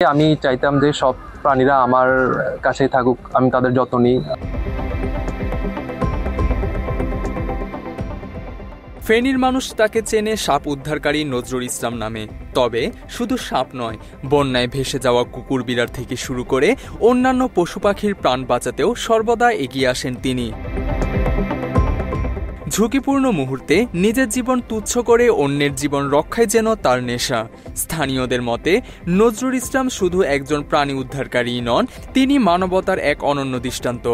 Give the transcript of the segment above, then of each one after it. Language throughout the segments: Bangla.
আমি চাইতাম যে সব প্রাণীরা আমার কাছেই থাকুক, আমি তাদের যত্ন নিই। ফেনীর মানুষ তাকে চেনে সাপ উদ্ধারকারী নজরুল ইসলাম নামে। তবে শুধু সাপ নয়, বন্যায় ভেসে যাওয়া কুকুর বিড়াল থেকে শুরু করে অন্যান্য পশু পাখির প্রাণ বাঁচাতেও সর্বদা এগিয়ে আসেন তিনি। ঝুঁকিপূর্ণ মুহূর্তে নিজের জীবন তুচ্ছ করে অন্যের জীবন রক্ষায় যেন তার নেশা। স্থানীয়দের মতে নজরুল ইসলাম শুধু একজন প্রাণী উদ্ধারকারীই নন, তিনি মানবতার এক অনন্য দৃষ্টান্ত।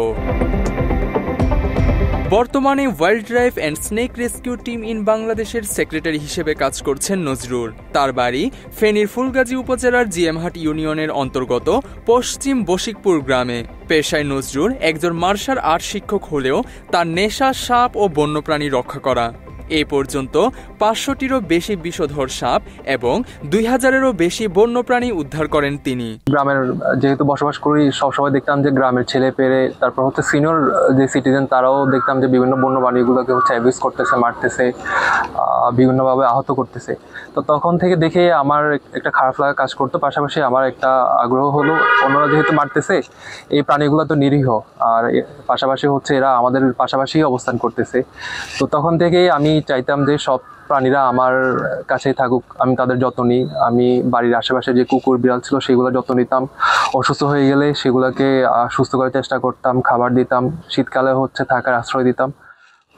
বর্তমানে wild life and snake rescue team in বাংলাদেশের সেক্রেটারি হিসেবে কাজ করছেন নজরুল। তার বাড়ি ফেনীর ফুলগাজী উপজেলার জিএমহাট ইউনিয়নের অন্তর্গত পশ্চিম বশিকপুর গ্রামে। পেশায় নজরুল একজন মার্শাল আর্ট শিক্ষক হলেও তার নেশা সাপ ও বন্যপ্রাণী রক্ষা করা। এ পর্যন্ত ৫০০টিরও বেশি বিষধর সাপ এবং ২০০০-এরও বেশি বন্যপ্রাণী উদ্ধার করেন তিনি। গ্রামের যেহেতু বসবাস করি, সবসময় দেখতাম যে গ্রামের ছেলে পেরে, তারপর সিনিয়র যে সিটিজেন, তারাও দেখতাম যে বিভিন্ন বন্যপ্রাণীগুলোকে অ্যাবিউজ করতেছে, মারতেছে, বিভিন্নভাবে আহত করতেছে। তো তখন থেকে দেখে আমার একটা খারাপ লাগা কাজ করতো। পাশাপাশি আমার একটা আগ্রহ হলো, অন্যরা যেহেতু মারতেছে, এই প্রাণীগুলো তো নিরীহ, আর পাশাপাশি এরা আমাদের পাশাপাশি অবস্থান করতেছে। তো তখন থেকেই আমি চাইতাম যে সব প্রাণীরা আমার কাছেই থাকুক, আমি তাদের যত্ন নিই। আমি বাড়ির আশেপাশে যে কুকুর বিড়াল ছিল সেগুলোর যত্ন নিতাম। অসুস্থ হয়ে গেলে সেগুলোকে সুস্থ করার চেষ্টা করতাম, খাবার দিতাম, শীতকালে থাকার আশ্রয় দিতাম।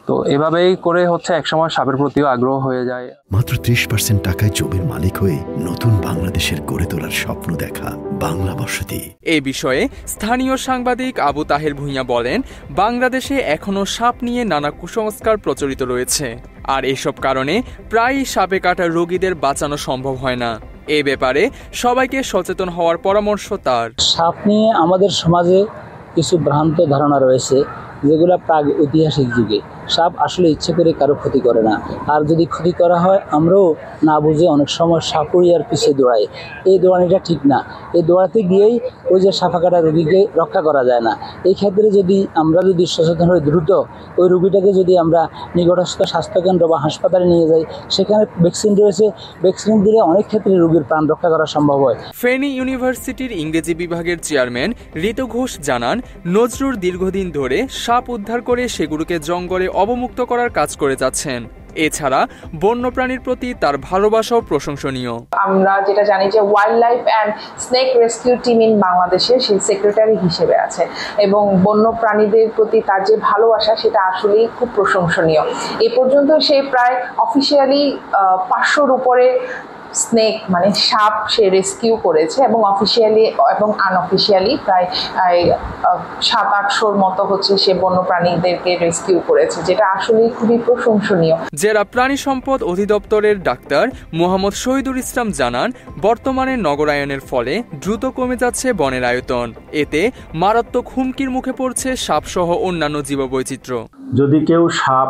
তো এভাবেই করে একসময় সাপের প্রতিও আগ্রহ হয়ে যায়। মাত্র ৩০% টাকায় জমির মালিক হয়ে নতুন বাংলাদেশের গড়ে তোলার স্বপ্ন দেখা বাংলা বসতি। এই বিষয়ে স্থানীয় সাংবাদিক আবু তাহের ভূঁইয়া বলেন, বাংলাদেশে এখনো সাপ নিয়ে নানা কুসংস্কার প্রচলিত রয়েছে, আর এসব কারণে প্রায়ই সাপে কাটা রোগীদের বাঁচানো সম্ভব হয় না। এ ব্যাপারে সবাইকে সচেতন হওয়ার পরামর্শ তার। সাপ নিয়ে আমাদের সমাজে কিছু ভ্রান্ত ধারণা রয়েছে, যেগুলো প্রাগ ঐতিহাসিক যুগে। সাপ আসলে ইচ্ছে করে কারো ক্ষতি করে না, আর যদি ক্ষতি করা হয় আমরাও না বুঝে অনেক সময় সাপুরিয়ার পিছিয়ে দৌড়াই। এই দৌড়ানিটা ঠিক না। এই দৌড়াতে গিয়েই ওই যে সাপা কাটা রোগীকে রক্ষা করা যায় না। এই ক্ষেত্রে আমরা যদি সচেতন হয়ে দ্রুত ওই রোগীটাকে যদি আমরা নিকটস্থ স্বাস্থ্যকেন্দ্র বা হাসপাতালে নিয়ে যাই, সেখানে ভ্যাকসিন রয়েছে, ভ্যাকসিন দিলে অনেক ক্ষেত্রে রোগীর প্রাণ রক্ষা করা সম্ভব হয়। ফেনী ইউনিভার্সিটির ইংরেজি বিভাগের চেয়ারম্যান ঋতু ঘোষ জানান, নজরুল দীর্ঘদিন ধরে সাপ উদ্ধার করে সেগুলোকে জঙ্গলে অবমুক্ত করার কাজ করে যাচ্ছেন। এছাড়া বন্যপ্রাণীর প্রতি তার ভালোবাসাও প্রশংসনীয়। আমরা যেটা জানি যে wild life and snake rescue team in বাংলাদেশের সেই সেক্রেটারি হিসেবে আছে, এবং বন্যপ্রাণীদের প্রতি তার যে ভালোবাসা সেটা আসলেই খুব প্রশংসনীয়। এ পর্যন্ত সে প্রায় অফিসিয়ালি ৫০০-র উপরে স্নেক মানে সাপ সে রেস্কিউ করেছে, এবং অফিসিয়ালি এবং আনঅফিসিয়ালি প্রায় ৭০০-৮০০-র মতো সে বন্যপ্রাণীদেরকে রেস্কিউ করেছে, যেটা আসলে খুবই প্রশংসনীয়। জেলা প্রাণী সম্পদ অধিদপ্তরের ডাক্তার মোহাম্মদ শহীদুল ইসলাম জানান, বর্তমানে নগরায়নের ফলে দ্রুত কমে যাচ্ছে বনের আয়তন। এতে মারাত্মক হুমকির মুখে পড়ছে সাপসহ অন্যান্য জীববৈচিত্র্য। যদি কেউ সাপ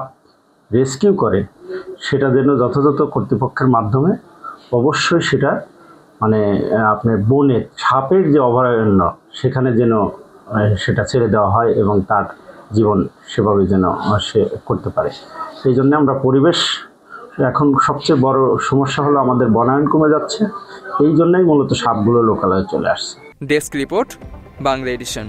রেস্কিউ করে, সেটা যেন যথাযথ কর্তৃপক্ষের মাধ্যমে অবশ্যই সেটা আপনার বনে সাপের যে অভয়ারণ্য সেখানে যেন সেটা ছেড়ে দেওয়া হয়, এবং তার জীবন সেভাবে যেন সে করতে পারে। সেই জন্য আমরা পরিবেশ, এখন সবচেয়ে বড় সমস্যা হলো আমাদের বনায়ন কমে যাচ্ছে, এই জন্যই মূলত সাপগুলো লোকালয়ে চলে আসছে। Desk report, Bangla addition.